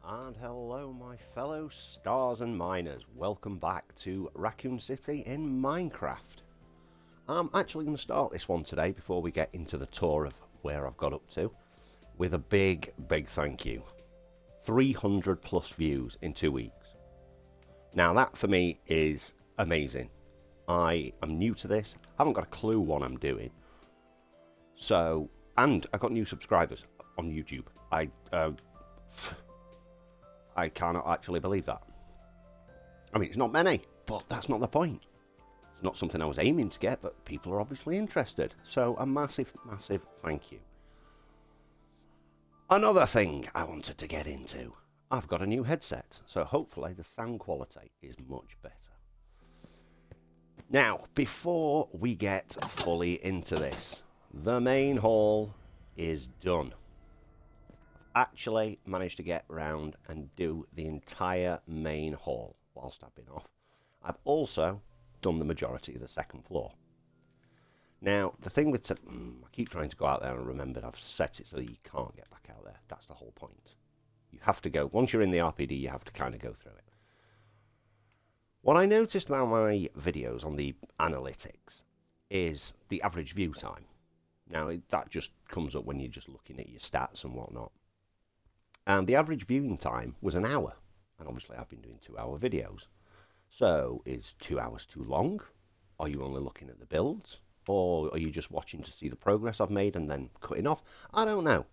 And hello my fellow stars and miners, welcome back to Raccoon City in Minecraft. I'm actually going to start this one today before we get into the tour of where I've got up to with a big thank you. 300 plus views in 2 weeks. Now that for me is amazing. I am new to this, haven't got a clue what I'm doing. So, and I got new subscribers on YouTube. I cannot actually believe that. I mean, it's not many, but that's not the point. It's not something I was aiming to get, but people are obviously interested. So a massive thank you. Another thing I wanted to get into. I've got a new headset, so hopefully the sound quality is much better. Now, before we get fully into this, the main hall is done. Actually managed to get round and do the entire main hall whilst I've been off. I've also done the majority of the second floor. Now, the thing with... I keep trying to go out there and remember I've set it so that you can't get back out there. That's the whole point. You have to go... Once you're in the RPD, you have to kind of go through it. What I noticed about my videos on the analytics is the average view time. Now, that just comes up when you're just looking at your stats and whatnot. And the average viewing time was an hour. And obviously I've been doing 2-hour videos. So is 2 hours too long? Are you only looking at the builds? Or are you just watching to see the progress I've made and then cutting off? I don't know.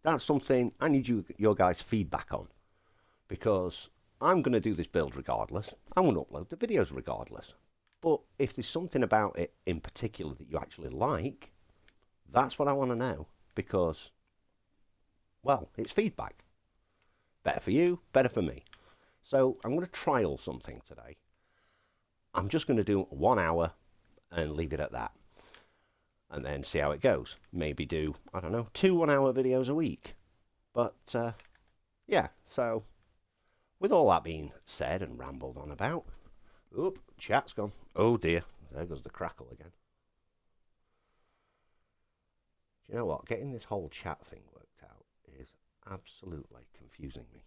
That's something I need your guys' feedback on. Because I'm going to do this build regardless. I'm going to upload the videos regardless. But if there's something about it in particular that you actually like, that's what I want to know. Because... well, it's feedback. Better for you, better for me. So I'm going to trial something today. I'm just going to do 1 hour and leave it at that. And then see how it goes. Maybe do, I don't know, 2 1-hour videos a week. But, yeah, so with all that being said and rambled on about. Oop, chat's gone. Oh dear, there goes the crackle again. Do you know what? Getting this whole chat thing worked out is absolutely confusing me.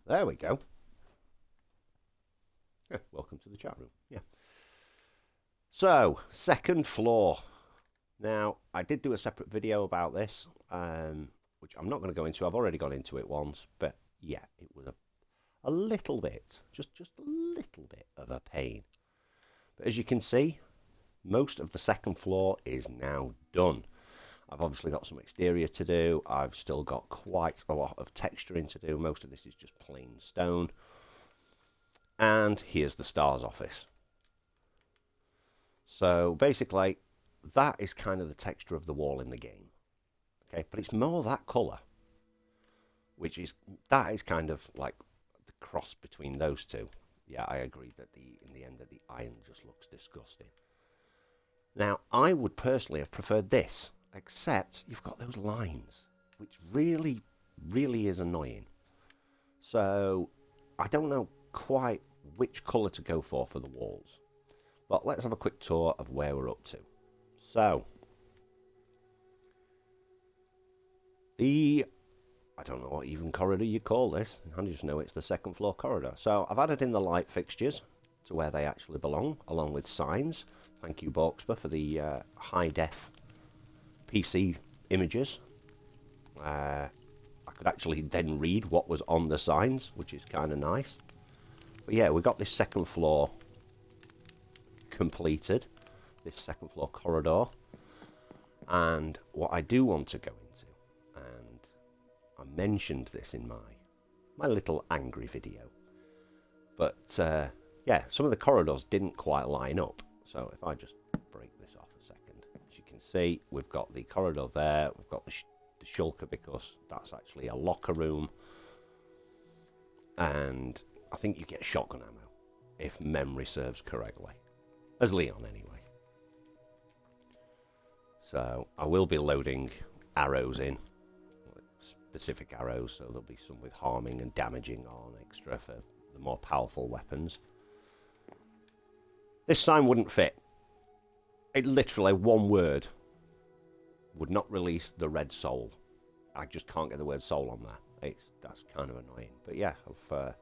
There we go. Yeah, welcome to the chat room. Yeah. So, second floor. Now, I did do a separate video about this, which I'm not going to go into. I've already gone into it once, but yeah, it was a little bit, just a little bit of a pain. But as you can see, most of the second floor is now done. I've obviously got some exterior to do. I've still got quite a lot of texturing to do. Most of this is just plain stone. And here's the stars office. So basically, that is kind of the texture of the wall in the game. Okay, but it's more that colour. That is kind of like the cross between those two. Yeah, I agree that in the end that the iron just looks disgusting. Now, I would personally have preferred this. Except you've got those lines, which really is annoying. So I don't know quite which colour to go for the walls. But let's have a quick tour of where we're up to. So, I don't know what even corridor you call this. I just know it's the second floor corridor. So I've added in the light fixtures to where they actually belong, along with signs. Thank you, Borksper, for the high def PC images. I could actually then read what was on the signs, which is kind of nice. But yeah, we got this second floor completed, this second floor corridor. And what I do want to go into, and I mentioned this in my little angry video, but yeah, some of the corridors didn't quite line up. So if I just break this off a second, as you can see, we've got the corridor there, we've got the shulker because that's actually a locker room, and I think you get shotgun ammo, if memory serves correctly, as Leon anyway. So I will be loading arrows in, specific arrows, so there'll be some with harming and damaging on extra for the more powerful weapons. This sign wouldn't fit. It literally, one word would not release the red soul I just can't get the word soul on there. That's kind of annoying. But yeah, I've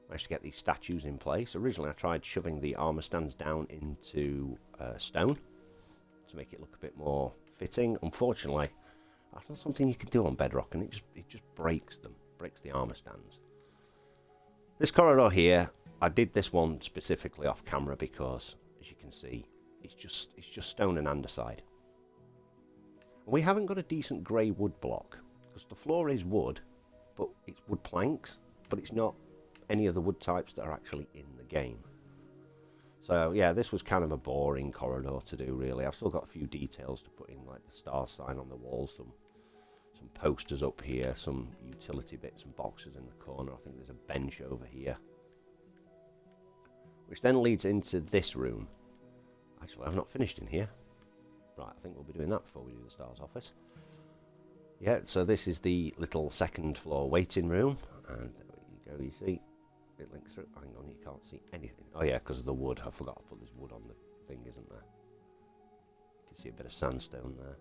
managed to get these statues in place. Originally, I tried shoving the armor stands down into stone to make it look a bit more fitting. Unfortunately, that's not something you can do on bedrock, and it just breaks them, breaks the armor stands. This corridor here, I did this one specifically off camera because, as you can see, it's just stone and andesite. We haven't got a decent grey wood block because the floor is wood, but it's wood planks, but it's not any of the wood types that are actually in the game. So yeah, this was kind of a boring corridor to do, really. I've still got a few details to put in, like the star sign on the wall, some posters up here, some utility bits and boxes in the corner. I think there's a bench over here, which then leads into this room. Actually, I've not finished in here. Right, I think we'll be doing that before we do the star's office. Yeah, so this is the little second floor waiting room, and there you go, you see, it links through. Hang on, you can't see anything. Oh yeah, because of the wood. I forgot to put this wood on the thing, isn't there? You can see a bit of sandstone there.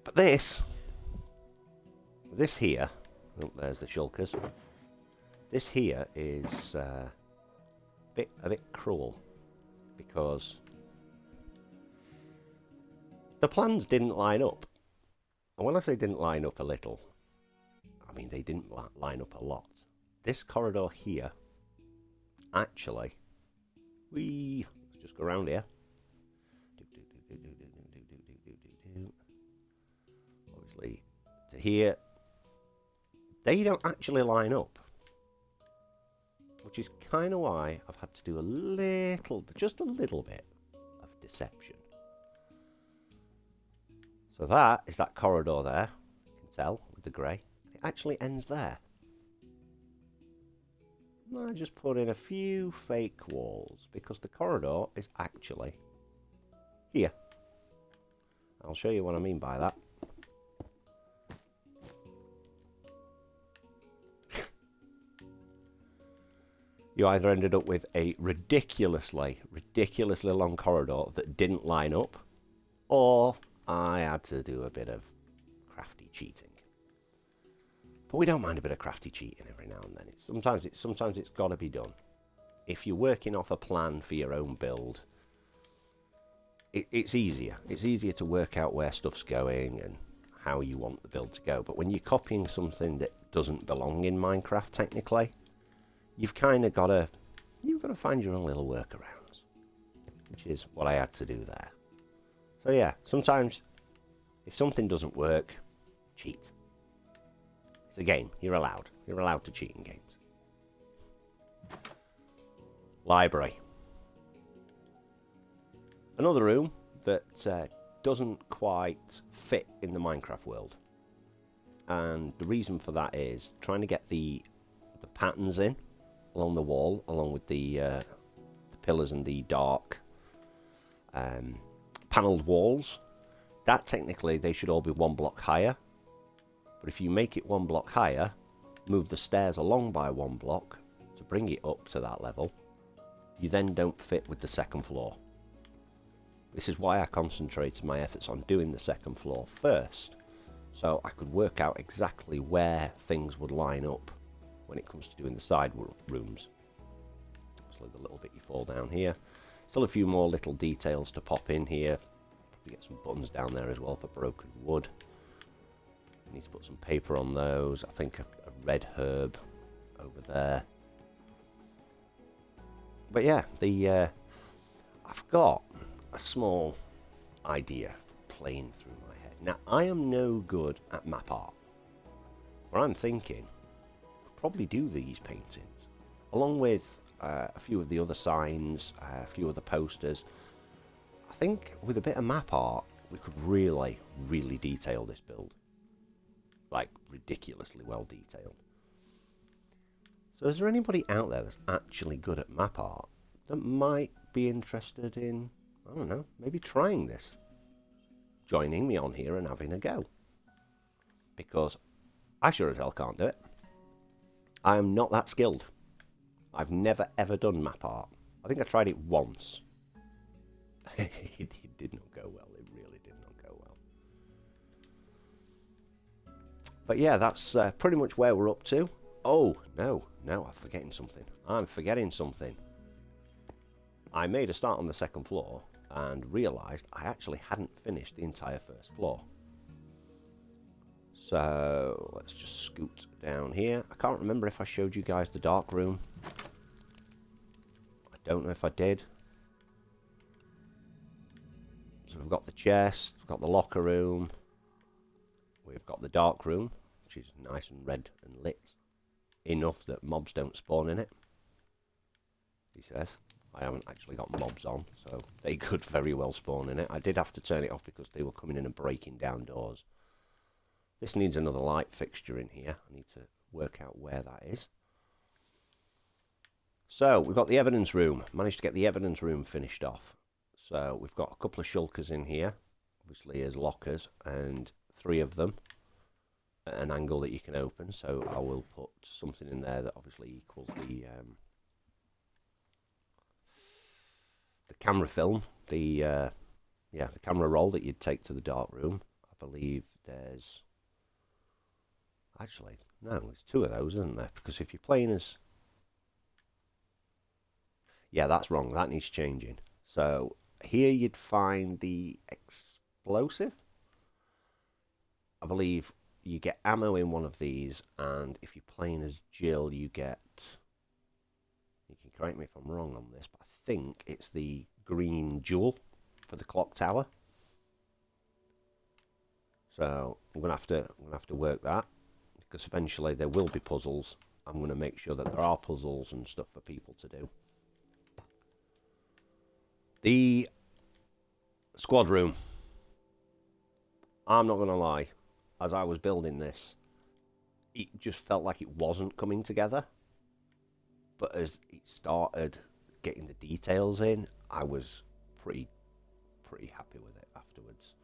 But this here, oh, there's the shulkers. This here is a bit cruel, because the plans didn't line up. And when I say didn't line up a little, I mean they didn't line up a lot. This corridor here, actually, let's just go around here. Obviously, to here, they don't actually line up, which is kind of why I've had to do just a little bit of deception. So that is that corridor there, you can tell with the grey. It actually ends there. I just put in a few fake walls because the corridor is actually here. I'll show you what I mean by that. You either ended up with a ridiculously long corridor that didn't line up, or I had to do a bit of crafty cheating. But we don't mind a bit of crafty cheating every now and then. Sometimes it's got to be done. If you're working off a plan for your own build, it's easier. It's easier to work out where stuff's going and how you want the build to go. But when you're copying something that doesn't belong in Minecraft, technically, you've kind of got to find your own little workarounds, which is what I had to do there. So yeah, sometimes if something doesn't work, cheat. It's a game. You're allowed. You're allowed to cheat in games. Library. Another room that doesn't quite fit in the Minecraft world. And the reason for that is trying to get the patterns in along the wall, along with the pillars and the dark panelled walls. That technically they should all be one block higher. But if you make it one block higher, move the stairs along by one block to bring it up to that level, you then don't fit with the second floor. This is why I concentrated my efforts on doing the second floor first, so I could work out exactly where things would line up when it comes to doing the side rooms. Obviously the little bit you fall down here. Still a few more little details to pop in here. Probably get some buttons down there as well for broken wood. Need to put some paper on those. I think a red herb over there. But yeah, I've got a small idea playing through my head. Now, I am no good at map art. What I'm thinking, I'll probably do these paintings, along with a few of the other signs, a few other posters. I think with a bit of map art, we could really, really detail this build. Like, ridiculously well detailed. So is there anybody out there that's actually good at map art that might be interested in, I don't know, maybe trying this? Joining me on here and having a go. Because I sure as hell can't do it. I am not that skilled. I've never ever done map art. I think I tried it once. It did not go well. It really did not go well. But yeah, that's pretty much where we're up to. Oh, no, I'm forgetting something. I made a start on the second floor and realised I actually hadn't finished the entire first floor. So let's just scoot down here. I can't remember if I showed you guys the dark room. I don't know if I did. So we've got the chest, we've got the locker room, we've got the dark room, which is nice and red and lit. Enough that mobs don't spawn in it, he says. I haven't actually got mobs on, so they could very well spawn in it. I did have to turn it off because they were coming in and breaking down doors. This needs another light fixture in here. I need to work out where that is. So, we've got the evidence room. Managed to get the evidence room finished off. So, we've got a couple of shulkers in here. Obviously, as lockers, and 3 of them at an angle that you can open. So, I will put something in there that obviously equals the camera film. The camera roll that you'd take to the dark room. I believe there's... Actually, no, there's 2 of those, isn't there? Because if you're playing as... Yeah, that's wrong. That needs changing. So, here you'd find the explosive. I believe you get ammo in one of these, and if you're playing as Jill, you get... You can correct me if I'm wrong on this, but I think it's the green jewel for the clock tower. So, I'm gonna have to work that. Because eventually there will be puzzles. I'm going to make sure that there are puzzles and stuff for people to do. The squad room. I'm not going to lie. As I was building this, it just felt like it wasn't coming together. But as it started getting the details in, I was pretty happy with it afterwards.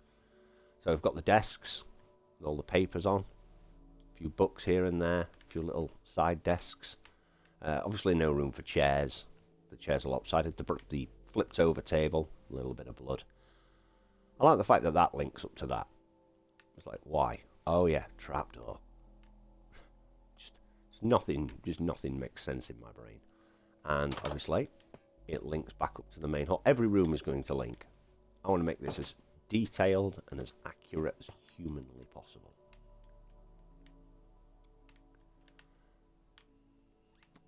So I've got the desks with all the papers on. A few books here and there, a few little side desks. Obviously no room for chairs. The chairs are lopsided. The flipped over table, a little bit of blood. I like the fact that that links up to that. It's like, why? Oh yeah, trapdoor. Just nothing makes sense in my brain. And obviously, it links back up to the main hall. Every room is going to link. I want to make this as detailed and as accurate as humanly possible.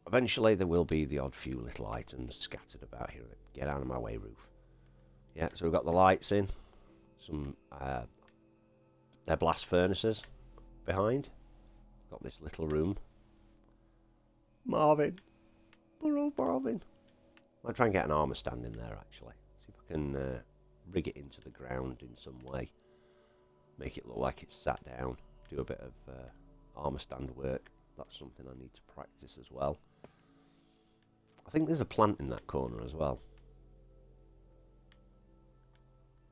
Eventually, there will be the odd few little items scattered about here. Get out of my way, roof. Yeah, so we've got the lights in. Some, they're blast furnaces behind. Got this little room. Marvin. Poor old Marvin. I'll try and get an armour stand in there, actually. See if I can rig it into the ground in some way. Make it look like it's sat down. Do a bit of armour stand work. That's something I need to practice as well. I think there's a plant in that corner as well.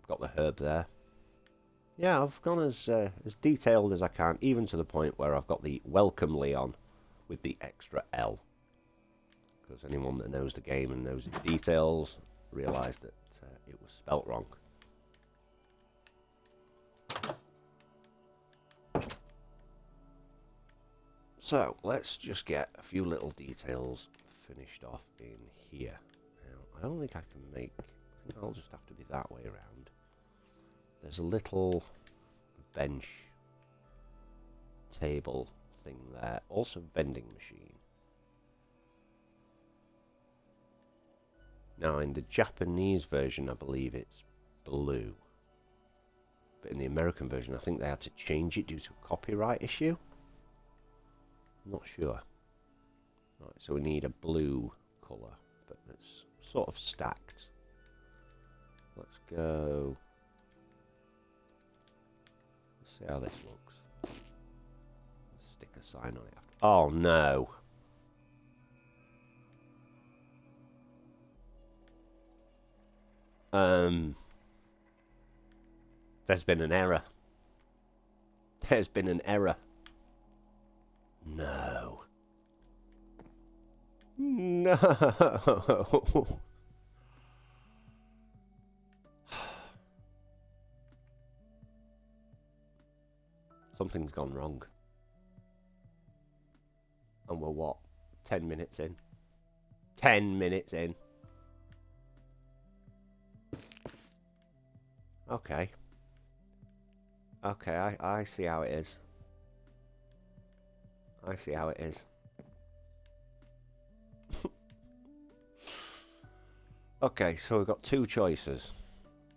Got the herb there. Yeah, I've gone as detailed as I can, even to the point where I've got the Welcome Leon with the extra L. Because anyone that knows the game and knows its details realised that it was spelt wrong. So, let's just get a few little details finished off in here. Now, I don't think I can make... I think I'll just have to be that way around. There's a little bench table thing there. Also vending machine. Now, in the Japanese version, I believe it's blue. But in the American version, I think they had to change it due to a copyright issue. I'm not sure. Right, so we need a blue colour, but that's sort of stacked. Let's go... Let's see how this looks. Let's stick a sign on it. Oh no! There's been an error. There's been an error. No. No. Something's gone wrong. And we're what? 10 minutes in. 10 minutes in. Okay. Okay, I see how it is. I see how it is. Okay, so we've got two choices.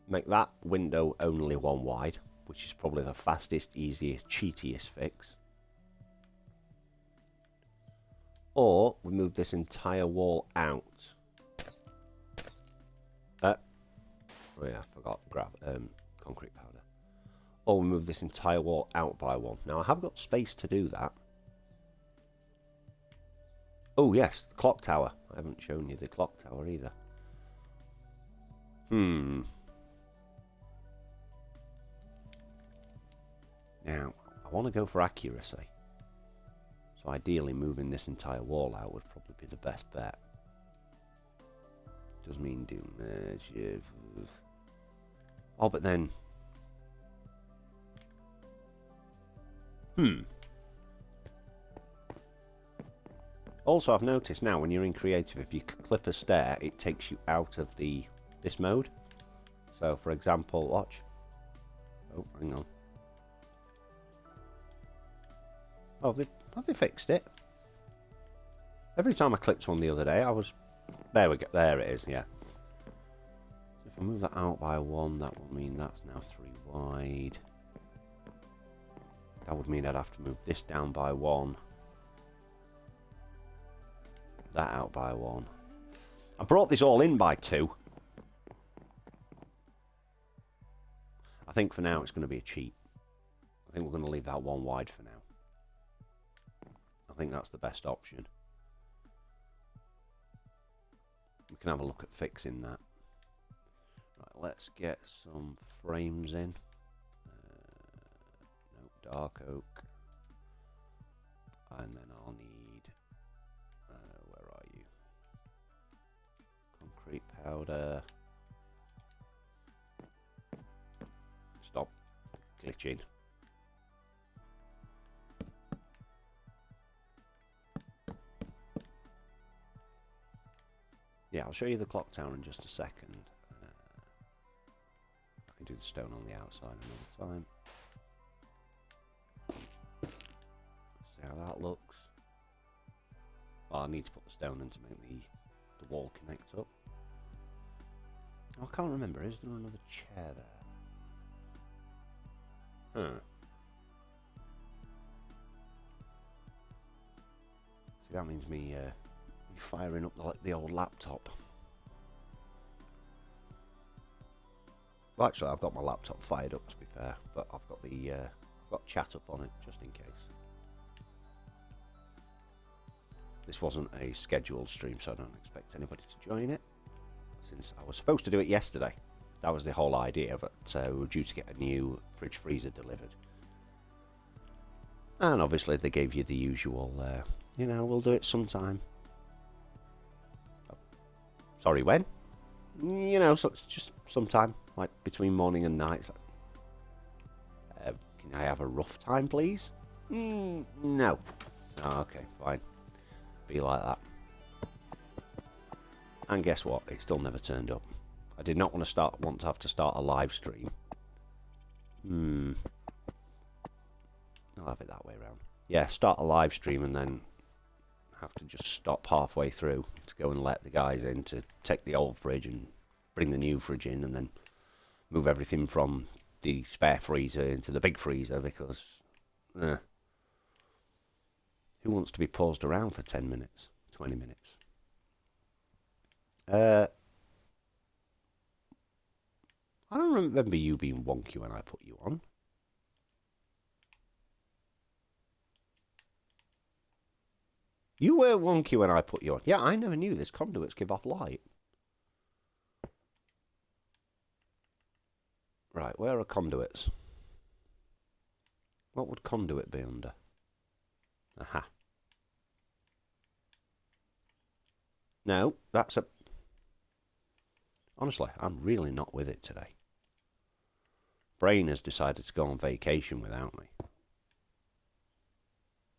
Make that window only one wide, which is probably the fastest, easiest, cheatiest fix. Or we move this entire wall out. Oh yeah, I forgot to grab concrete powder. Or we move this entire wall out by one. Now I have got space to do that. Oh yes, the clock tower. I haven't shown you the clock tower either. Now, I want to go for accuracy. So ideally moving this entire wall out would probably be the best bet. Does mean doing this. Oh, but then... Also, I've noticed now when you're in creative, if you clip a stair, it takes you out of this mode. So, for example, watch. Oh, hang on. Oh, have they fixed it? Every time I clipped one the other day, I was... There we go. There it is, yeah. So if I move that out by one, that will mean that's now 3 wide. That would mean I'd have to move this down by 1. That out by 1. I brought this all in by 2. I think for now it's going to be a cheat. I think we're going to leave that 1 wide for now. I think that's the best option. We can have a look at fixing that. Right, let's get some frames in. No, dark oak. And then I'll need... where are you? Concrete powder. Stop glitching. Yeah, I'll show you the clock tower in just a second. I can do the stone on the outside another time. See how that looks. Well, I need to put the stone in to make the wall connect up. I can't remember, is there another chair there? Huh. See, that means me firing up the old laptop. Well, actually, I've got my laptop fired up, to be fair, but I've got I've got chat up on it just in case. This wasn't a scheduled stream, so I don't expect anybody to join it. Since I was supposed to do it yesterday, that was the whole idea. But we were due to get a new fridge freezer delivered, and obviously they gave you the usual, you know, we'll do it sometime. Sorry, when? You know, so it's just sometime, like between morning and night. Can I have a rough time, please? No. Oh, okay, fine. Be like that. And guess what? It still never turned up. I did not want to have to start a live stream. I'll have it that way around. Yeah, start a live stream and then have to just stop halfway through to go and let the guys in to take the old fridge and bring the new fridge in, and then move everything from the spare freezer into the big freezer, because who wants to be paused around for 10 minutes, 20 minutes? I don't remember you being wonky when I put you on. You were wonky when I put you on. Yeah, I never knew this conduits give off light. Right, where are conduits? What would conduit be under? Aha. No, that's a... Honestly, I'm really not with it today. Brain has decided to go on vacation without me.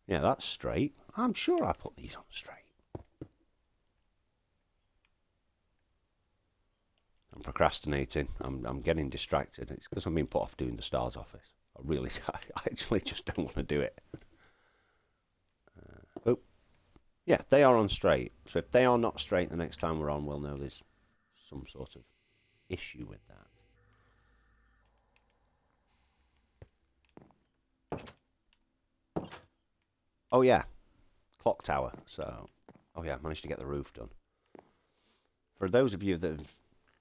Yeah, that's straight. I'm sure I put these on straight. I'm procrastinating. I'm getting distracted. It's because I'm being put off doing the Stars office. I actually just don't want to do it. Oh, yeah, they are on straight. So if they are not straight the next time we're on, we'll know there's some sort of issue with that. Oh yeah, clock tower. So, oh yeah, I managed to get the roof done. For those of you that have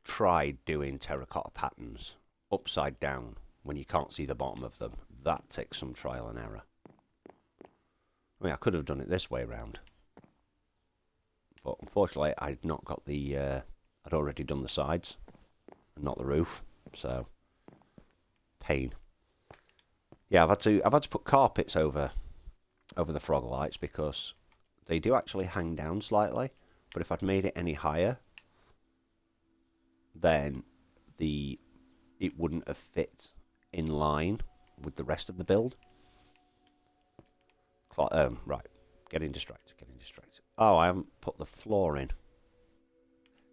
tried doing terracotta patterns upside down when you can't see the bottom of them, that takes some trial and error. I mean, I could have done it this way round, but unfortunately I'd not got the I'd already done the sides and not the roof, so pain. Yeah, I've had to put carpets over the frog lights because they do actually hang down slightly, but if I'd made it any higher, then it wouldn't have fit in line with the rest of the build. Right, getting distracted. Oh, I haven't put the floor in.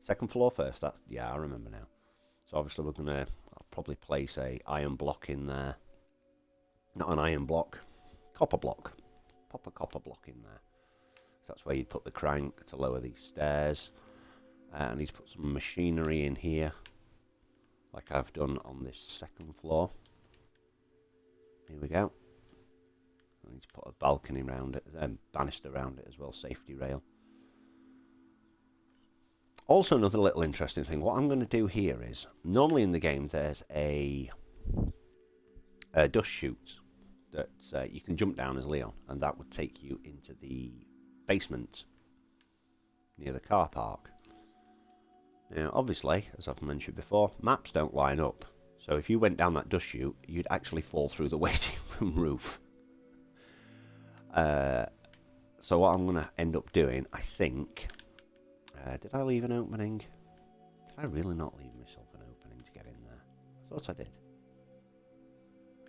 Second floor first. Yeah, I remember now. So obviously I'll probably place a iron block in there. Not an iron block, copper block. Pop a copper block in there. So that's where you'd put the crank to lower these stairs. I need to put some machinery in here, like I've done on this second floor. Here we go. I need to put a balcony around it, banister around it as well, safety rail. Also, another little interesting thing, what I'm going to do here is, normally in the game there's a dust chute that you can jump down as Leon, and that would take you into the basement near the car park. Now, obviously, as I've mentioned before, maps don't line up. So if you went down that dust chute, you'd actually fall through the waiting room roof. So what I'm going to end up doing, I think... did I leave an opening? Did I really not leave myself an opening to get in there? I thought I did.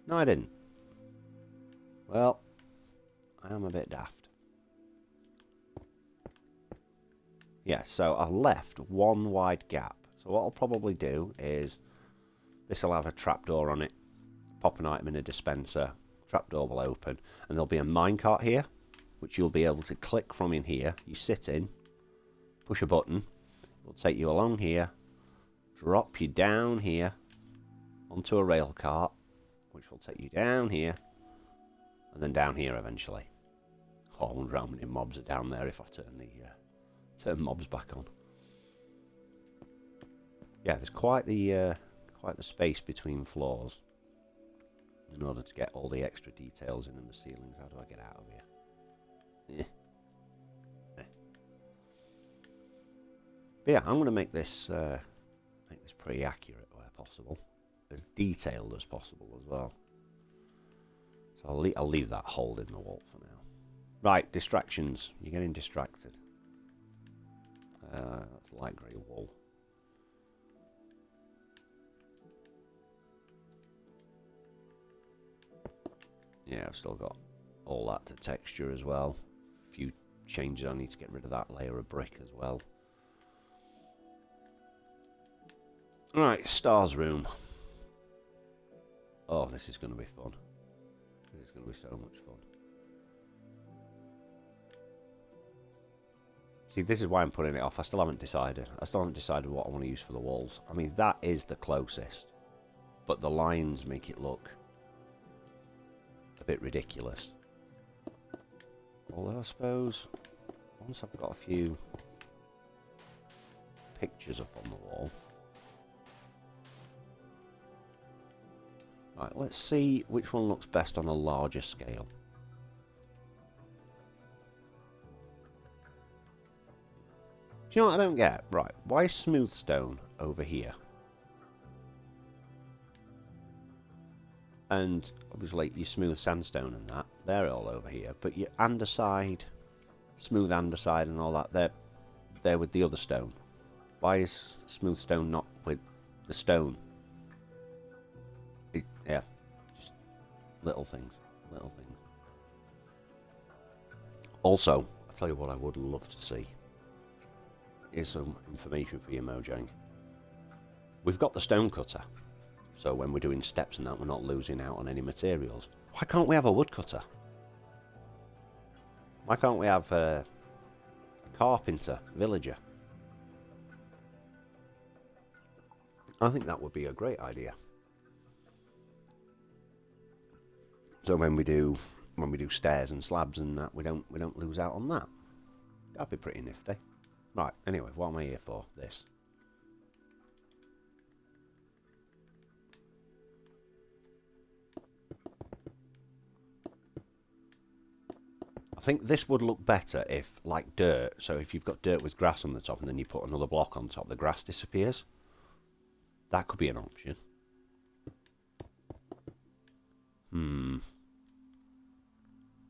No, I didn't. Well, I am a bit daft. Yeah, so I left one wide gap. So what I'll probably do is, this will have a trapdoor on it. Pop an item in a dispenser. Trapdoor will open. And there'll be a minecart here, which you'll be able to click from in here. You sit in, push a button. It'll take you along here, drop you down here onto a rail cart, which will take you down here, and then down here eventually. Oh, I wonder how many mobs are down there if I turn mobs back on. Yeah, there's quite the space between floors in order to get all the extra details in the ceilings. How do I get out of here? But yeah, I'm going to make this pretty accurate where possible, as detailed as possible as well. So I'll leave that hole in the wall for now. Right, distractions. You're getting distracted. That's light grey wall. Yeah, I've still got all that to texture as well. A few changes. I need to get rid of that layer of brick as well. Right, Stars room. Oh, this is going to be fun. This is going to be so much fun. See, this is why I'm putting it off. I still haven't decided. I still haven't decided what I want to use for the walls. I mean, that is the closest. But the lines make it look a bit ridiculous. Although I suppose once I've got a few pictures up on the wall. Right, let's see which one looks best on a larger scale. Do you know what I don't get? Right, why is smooth stone over here? And obviously your smooth sandstone and that, they're all over here. But your andesite, smooth andesite and all that, they're with the other stone. Why is smooth stone not with the stone? Yeah, just little things. Also, I'll tell you what I would love to see. Here's some information for you, Mojang. We've got the stone cutter, so when we're doing steps and that, we're not losing out on any materials. Why can't we have a woodcutter? Why can't we have a carpenter, villager? I think that would be a great idea. So when we do stairs and slabs and that, we don't lose out on that. That'd be pretty nifty. Right. Anyway, what am I here for? This. I think this would look better if, like dirt, so if you've got dirt with grass on the top and then you put another block on top, the grass disappears. That could be an option.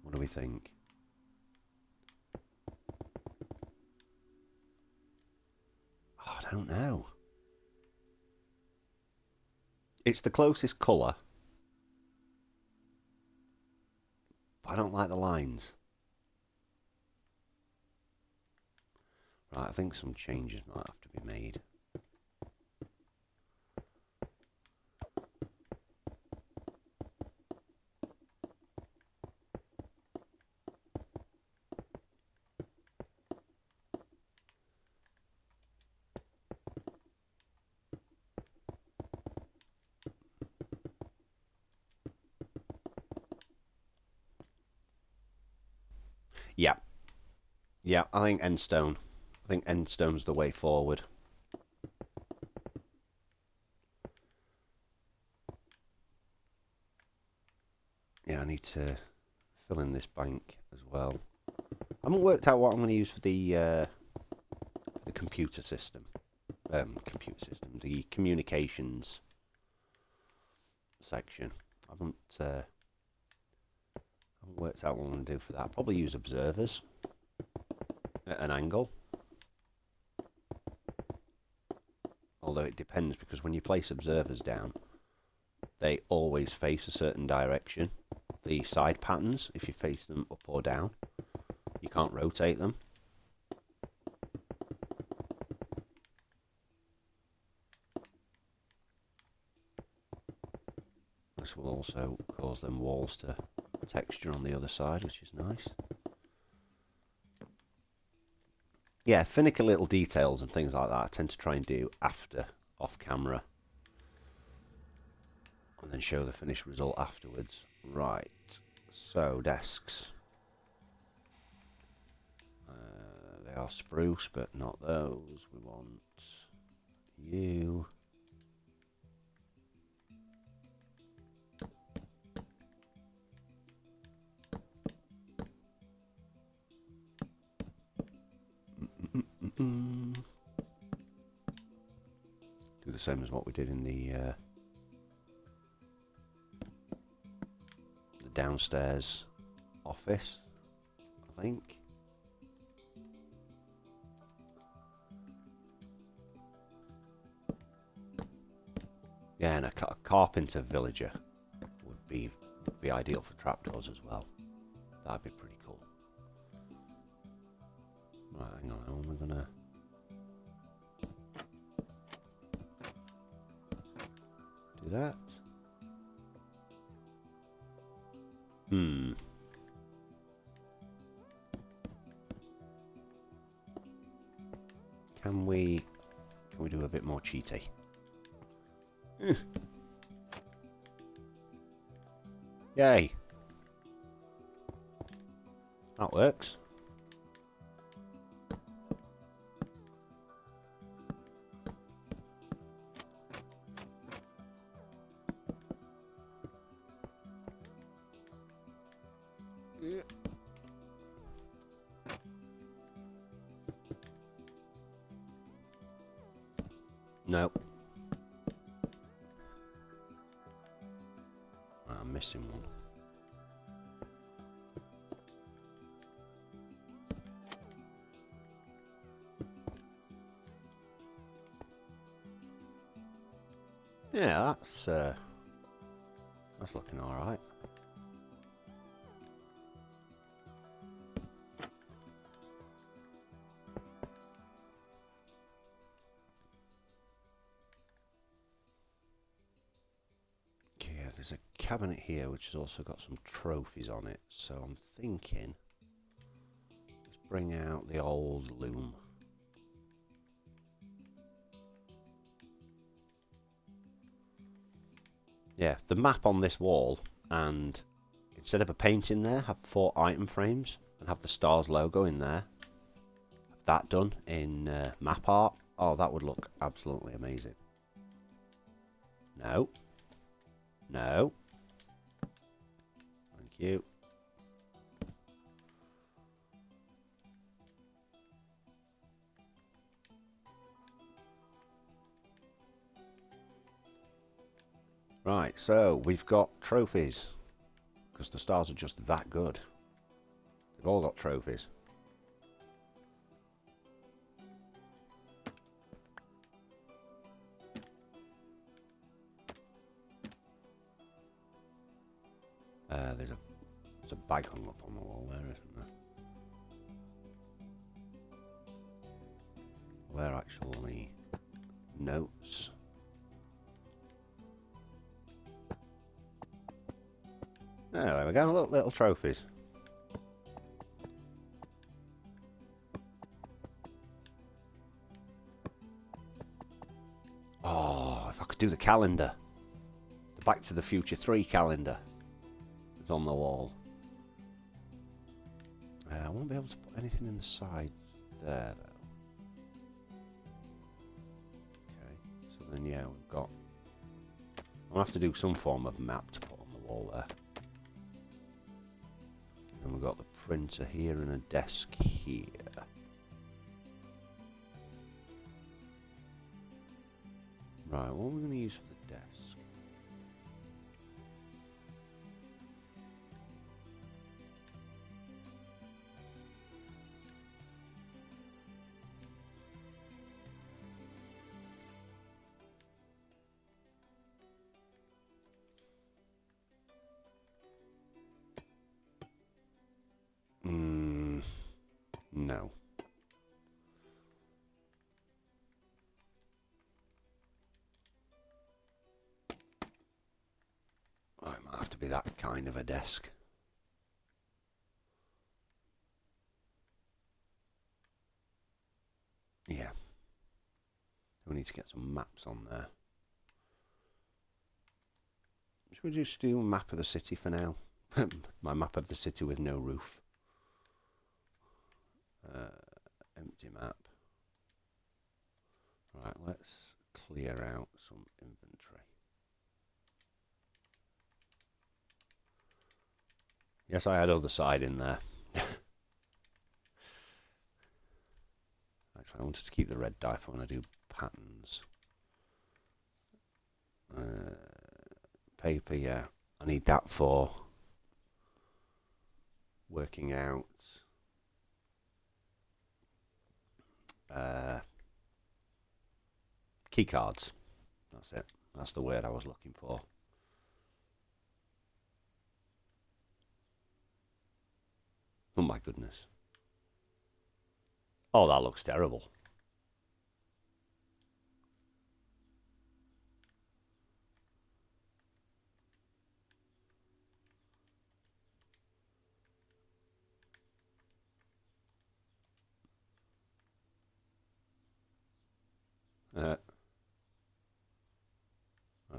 What do we think? Oh, I don't know. It's the closest colour. But I don't like the lines. Right, I think some changes might have to be made. Yeah. Yeah, I think endstone. I think endstone's the way forward. Yeah, I need to fill in this bank as well. I haven't worked out what I'm going to use for the computer system. The communications section. I haven't worked out what I'm going to do for that. I'll probably use observers at an angle. Although it depends, because when you place observers down, they always face a certain direction. The side patterns, if you face them up or down, you can't rotate them. This will also cause them walls to texture on the other side, which is nice. Yeah, finicky little details and things like that I tend to try and do after, off camera. And then show the finished result afterwards. Right, so desks. They are spruce, but not those. We want you. Do the same as what we did in the downstairs office, I think. Yeah, and a carpenter villager would be ideal for trapdoors as well. That'd be pretty cool. Right, hang on, how am I gonna do that? Can we do a bit more cheaty? Yay. That works. No. I'm missing one. Yeah, that's looking all right. there's a cabinet here which has also got some trophies on it. So I'm thinking, let's bring out the old loom. Yeah, the map on this wall, and instead of a painting there, have 4 item frames and have the stars logo in there. Have that done in map art. Oh, that would look absolutely amazing. No. No. Thank you. Right, so we've got trophies. Because the stars are just that good. They've all got trophies. There's a bag hung up on the wall there, isn't there? Where actually notes. Oh, there we go. Look, little trophies. Oh, if I could do the calendar. The Back to the Future 3 calendar. It's on the wall. I won't be able to put anything in the sides there, though. Okay, so then, yeah, we've got... I'll have to do some form of map to put on the wall there. And we've got the printer here and a desk here. Right, what are we going to use for the desk? No. Oh, it might have to be that kind of a desk. Yeah. We need to get some maps on there. Should we just do a map of the city for now? My map of the city with no roof. Empty map. Right, let's clear out some inventory. Yes, I had other side in there. Actually, I wanted to keep the red die for when I do patterns. Paper, yeah. I need that for working out key cards. That's it. That's the word I was looking for. Oh my goodness. Oh, that looks terrible.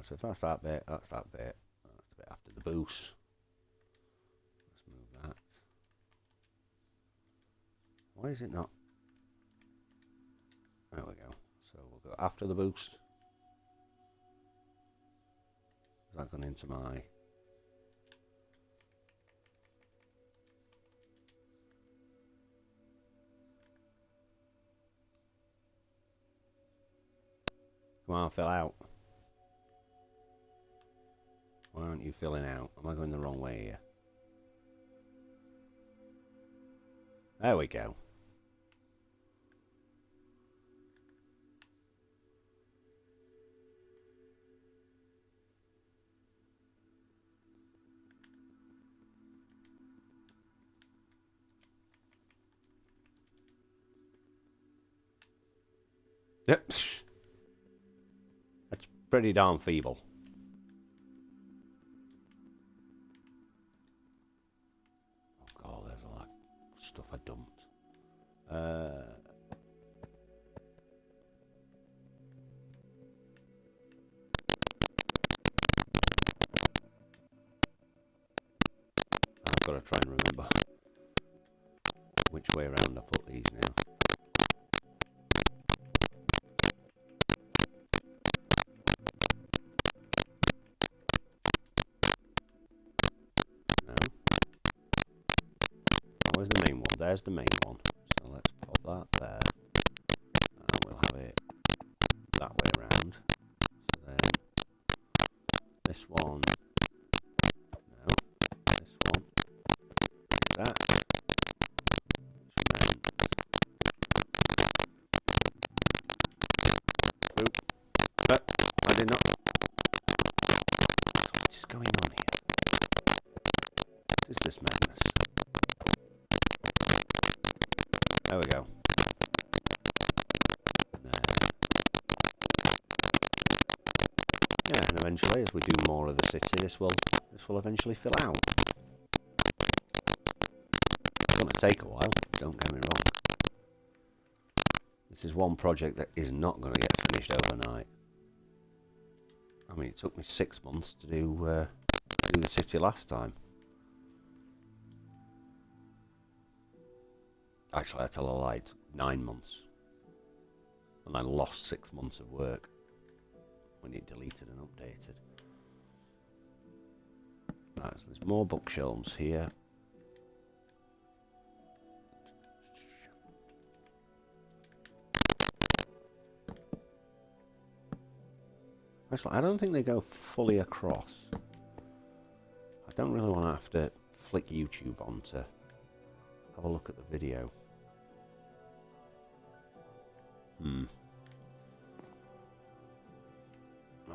So if that's that bit, that's that bit. That's the bit after the boost. Let's move that. Why is it not? There we go. So we'll go after the boost. Is that gone into my... Come on, fill out. Why aren't you filling out? Am I going the wrong way here? There we go. Yep. That's pretty darn feeble. stuff I dumped. I've got to try and remember which way around I put these now. No. Where's the main one? There's the main one. So let's pop that there. And we'll have it that way around. So then this one. No. This one. Like that. Oop. I did not. What is going on here? What is this madness? There we go. Yeah, and eventually, as we do more of the city, this will eventually fill out. It's going to take a while. Don't get me wrong. This is one project that is not going to get finished overnight. I mean, it took me 6 months to do the city last time. Actually, I tell a lie, it took 9 months. And I lost 6 months of work when it deleted and updated. Right, so there's more bookshelves here. Actually, I don't think they go fully across. I don't really want to have to flick YouTube on to have a look at the video.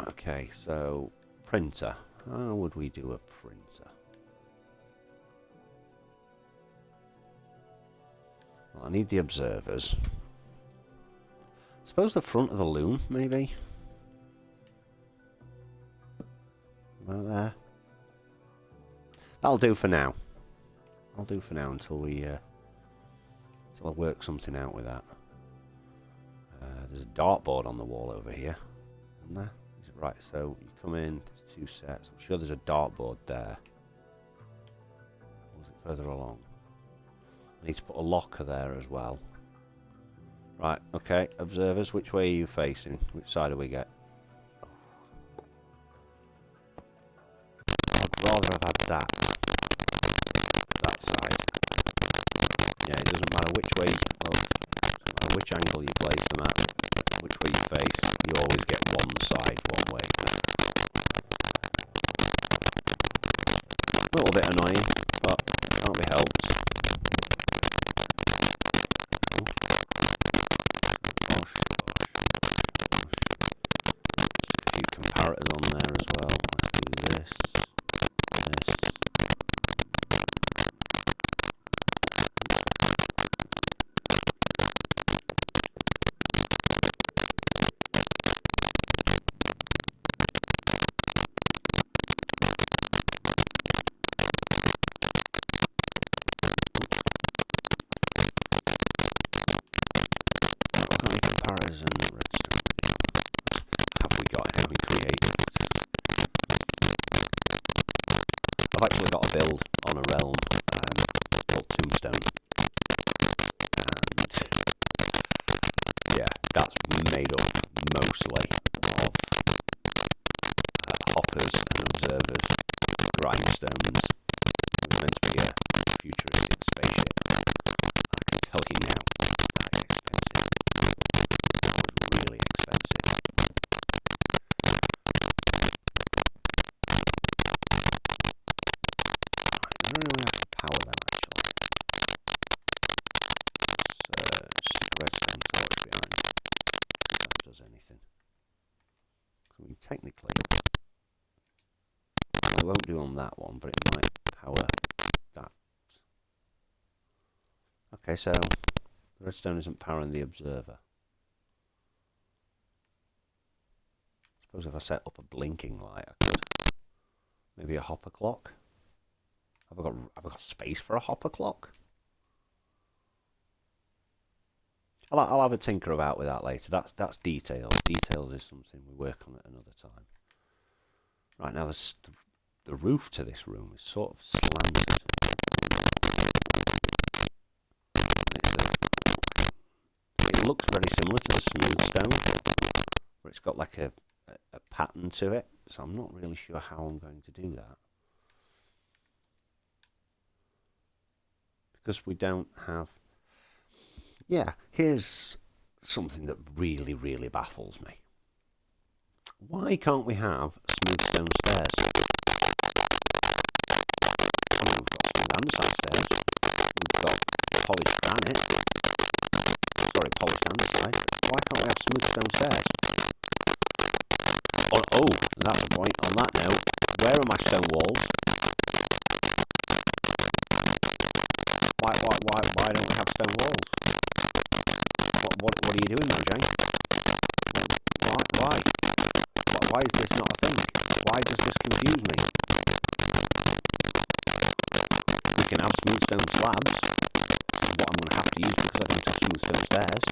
Okay, so printer. How would we do a printer? Well, I need the observers. Suppose the front of the loom, maybe? About there. That'll do for now. I'll do for now until we until I work something out with that. There's a dartboard on the wall over here, isn't there? Is it right? So you come in, there's 2 sets. I'm sure there's a dartboard there. Or was it further along? I need to put a locker there as well. Right, okay, observers, which way are you facing? Which side do we get? I'd rather have had that side. Yeah, it doesn't matter which way, well, it doesn't matter which angle you place them at, which way you face, you always get one side one way. A little bit annoying, but can't be helped. A few comparators on there as well. Let's do this. I've actually got a build on a realm called Tombstone, and yeah, that's made up mostly of hoppers and observers, grindstones. It's meant to be a futuristic spaceship. I can tell you now, that is expensive. It was really expensive. I don't really have to power them actually. Redstone torch behind me. If that does anything. I mean, technically, it won't do on that one, but it might power that. Okay, so the redstone isn't powering the observer. I suppose if I set up a blinking light, I could. Maybe a hopper clock. Have I got space for a hopper clock? I'll have a tinker about with that later. That's details. Details is something we work on at another time. Right, now the roof to this room is sort of slanted. It looks very similar to the smooth stone, where it's got like a pattern to it. So I'm not really sure how I'm going to do that. Because we don't have... Yeah, here's something that really, really baffles me. Why can't we have smooth stone stairs? I mean, we've got smooth andesite stairs. We've got polished granite. Sorry, polished andesite. Why can't we have smooth stone stairs? Oh, that's a point. On that note, where are my stone walls? Why don't we have stone walls? What are you doing, Mojang? Why is this not a thing? Why does this confuse me? We can have smooth stone slabs, what I'm going to have to use because I don't have smooth stone stairs.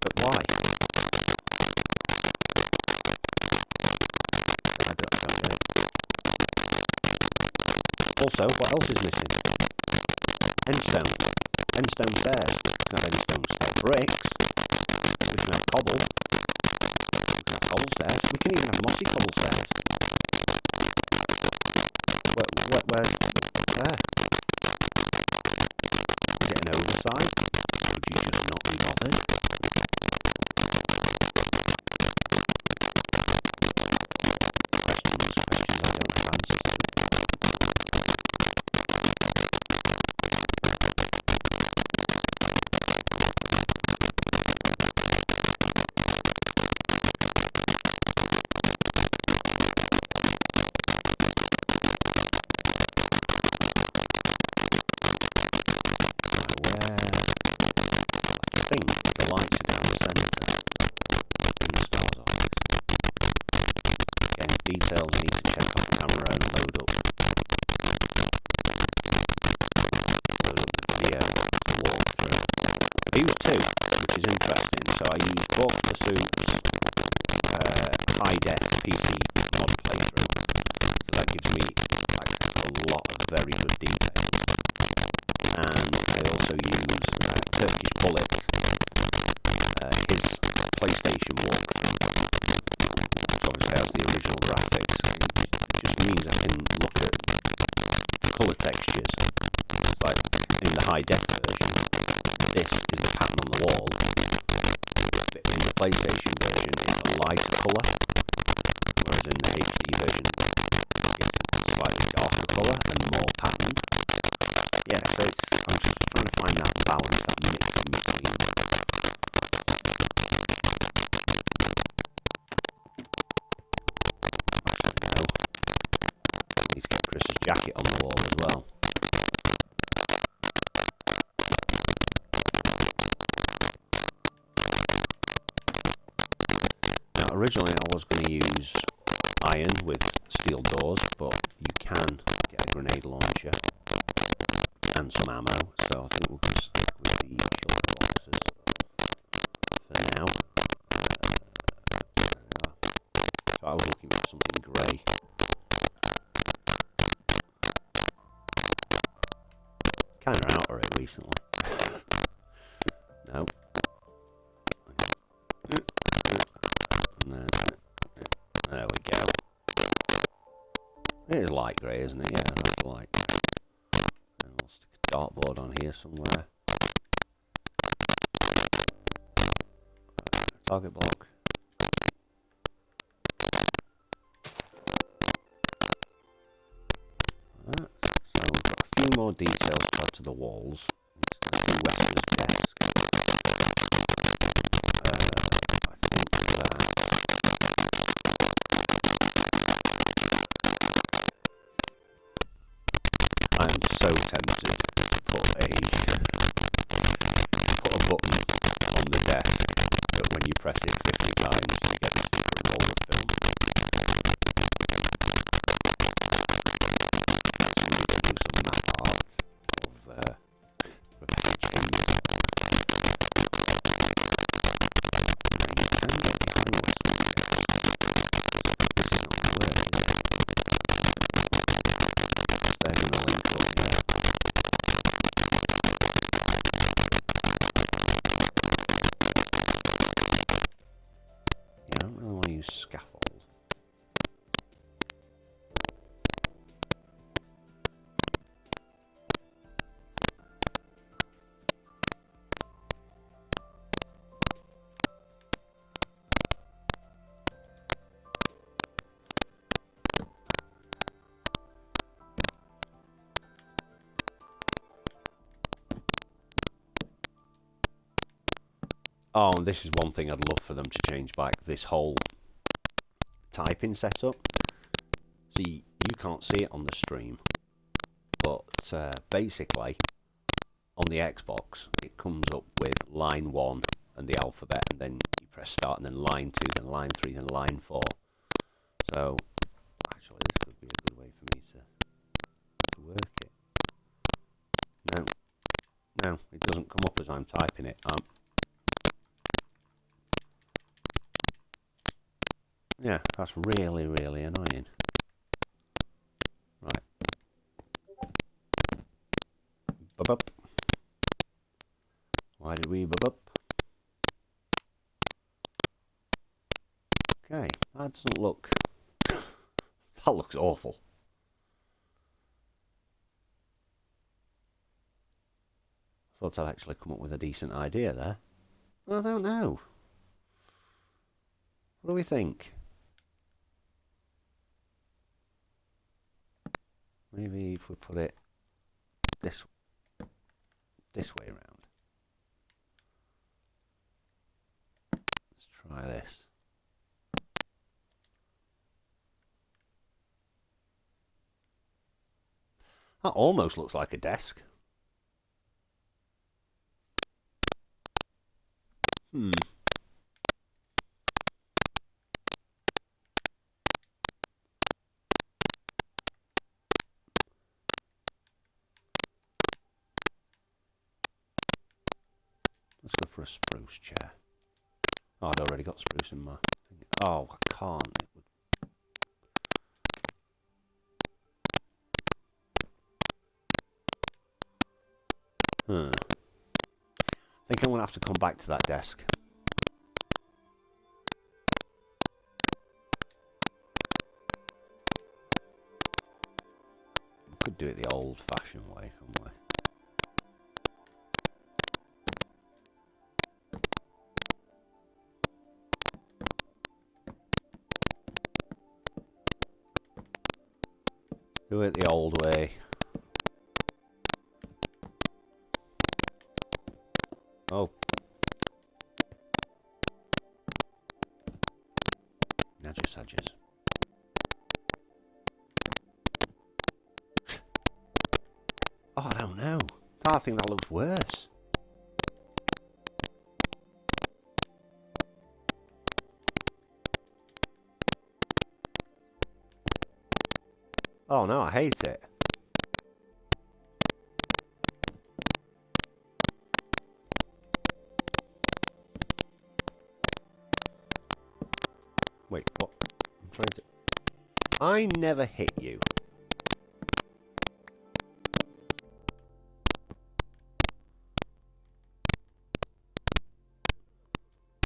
But why? I don't get it. Also, what else is missing? Endstone. Endstone stairs. We can have endstone stair bricks. We can have cobble. We can have cobble stairs. We can even have mossy cobble stairs. Where? Is it an oversight? Would you just not be bothered? Questions I don't have answers to. Details I need to check off camera and load up the video walkthrough. I used two, which is interesting. So I used both the suits high-def PC mod playthrough. So that gives me access to a lot of very good detail. And I also used Turkish Bullet, his PlayStation walkthrough. Obviously has the original graphics. It just means I can look at colour textures. It's like in the high def version, this is the pattern on the wall. But in the PlayStation version, it's a lighter colour, whereas in the HD version, it's slightly darker colour and more patterned. Yeah, so I'm just trying to find that balance, that mix in between. He's got Chris's jacket on the wall as well. Now originally I was going to use iron with steel doors, but you can get a grenade launcher and some ammo, so I think we'll just stick with the shulker boxes for now. So I was looking for something grey. Kind of out of it recently. No. There we go. It is light grey, isn't it? Yeah, that's light grey. And we'll stick a dartboard on here somewhere. Target block. So we've got a few more details to add to the walls. It's the two Wester's desk. I think that I'm so tempted to put a button on the desk that when you press it 50 times you get this different roll of film. Some map art of a page use scaffold. Oh, and this is one thing I'd love for them to change back, this whole typing setup. See, you can't see it on the stream, but basically, on the Xbox, it comes up with line 1 and the alphabet, and then you press start, and then line 2, then line 3, then line 4. So, actually, this could be a good way for me to work it. No, it doesn't come up as I'm typing it. Yeah, that's really, really annoying. Right. Bub-up. Why did we bub-up? Okay, that doesn't look... that looks awful. Thought I'd actually come up with a decent idea there. I don't know. What do we think? Maybe if we put it this way around. Let's try this. That almost looks like a desk. Let's go for a spruce chair. Oh, I'd already got spruce in my... Oh, I can't. It would... I think I'm going to have to come back to that desk. We could do it the old-fashioned way, couldn't we? Do it the old way. Oh. Nudges, edges. Oh, I don't know. I think that looks worse. Oh no, I hate it. Wait, what? I'm trying to... I never hit you.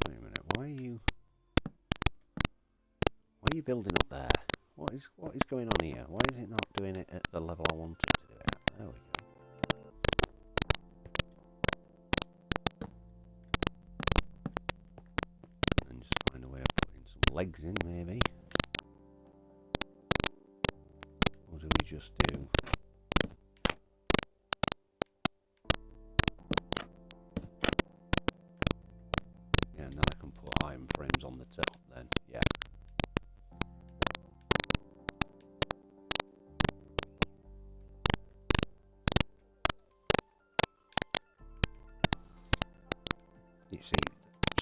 Wait a minute, why are you building up there? What is going on here? Why is it not doing it at the level I wanted to do it at? There we go. And just find a way of putting some legs in, maybe. Or do we just do... Yeah, and then I can put iron frames on the top then, yeah. You see,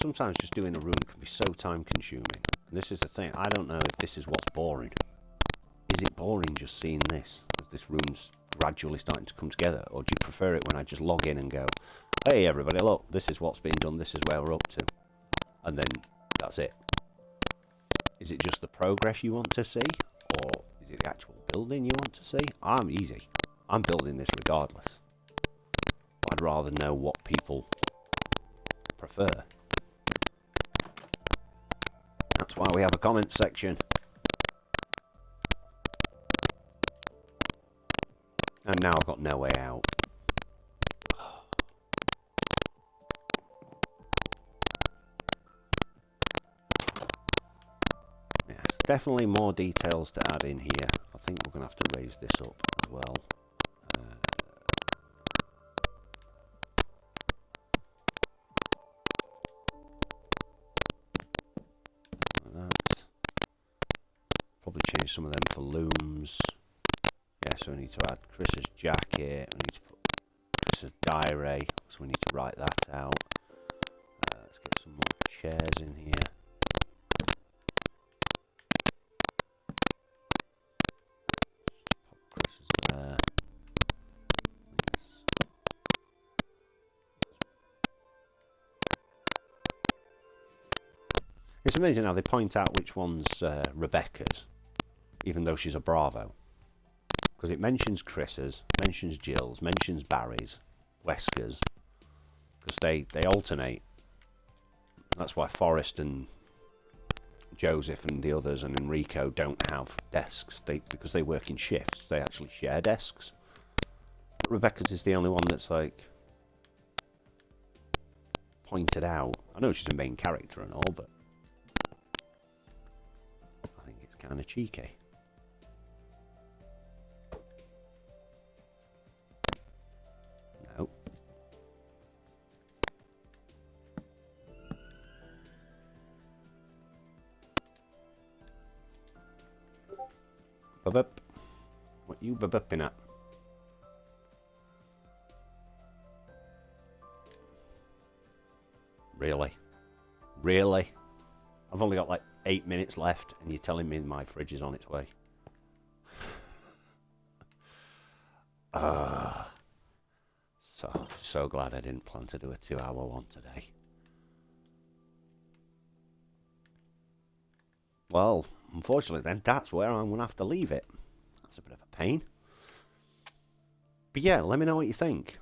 sometimes just doing a room can be so time consuming. And this is the thing, I don't know if this is what's boring. Is it boring just seeing this, as this room's gradually starting to come together? Or do you prefer it when I just log in and go, hey everybody, look, this is what's being done, this is where we're up to. And then that's it. Is it just the progress you want to see? Or is it the actual building you want to see? I'm easy. I'm building this regardless. But I'd rather know what people prefer. That's That's why we have a comment section. And now I've got no way out. Yes, definitely more details to add in here. I think we're going to have to raise this up as well. That. Probably change some of them for looms. Yeah, so we need to add Chris's jacket. We need to put Chris's diary. So we need to write that out. Let's get some more chairs in here. Pop Chris's there. It's amazing how they point out which one's Rebecca's, even though she's a Bravo. Because it mentions Chris's, mentions Jill's, mentions Barry's, Wesker's. Because they alternate. That's why Forrest and Joseph and the others and Enrico don't have desks. Because they work in shifts. They actually share desks. But Rebecca's is the only one that's like pointed out. I know she's a main character and all, but I think it's kind of cheeky. No. Bup. What you bupping at? Really? Really? I've only got like 8 minutes left and you're telling me my fridge is on its way. So glad I didn't plan to do a 2-hour one today. Well, unfortunately then, that's where I'm going to have to leave it. That's a bit of a pain. But yeah, let me know what you think.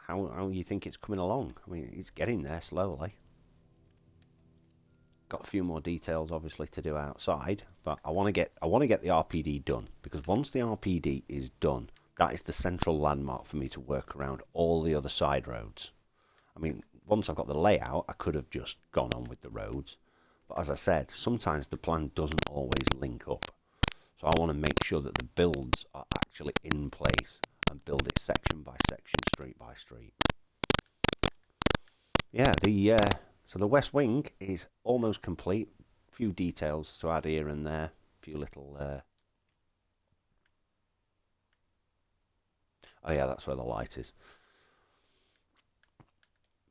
How you think it's coming along. I mean, it's getting there slowly. Got a few more details, obviously, to do outside. But I want to get the RPD done. Because once the RPD is done, that is the central landmark for me to work around all the other side roads. I mean, once I've got the layout, I could have just gone on with the roads. But as I said, sometimes the plan doesn't always link up. So I want to make sure that the builds are actually in place and build it section by section, street by street. Yeah, so the west wing is almost complete. A few details to add here and there. A few little... Oh yeah, that's where the light is.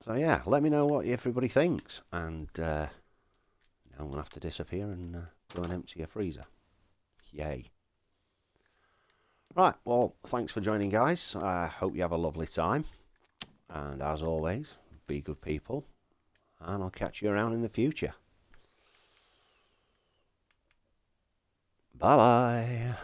So yeah, let me know what everybody thinks. And now I'm going to have to disappear and go and empty a freezer. Yay. Right, well, thanks for joining, guys. I hope you have a lovely time. And as always, be good people. And I'll catch you around in the future. Bye-bye.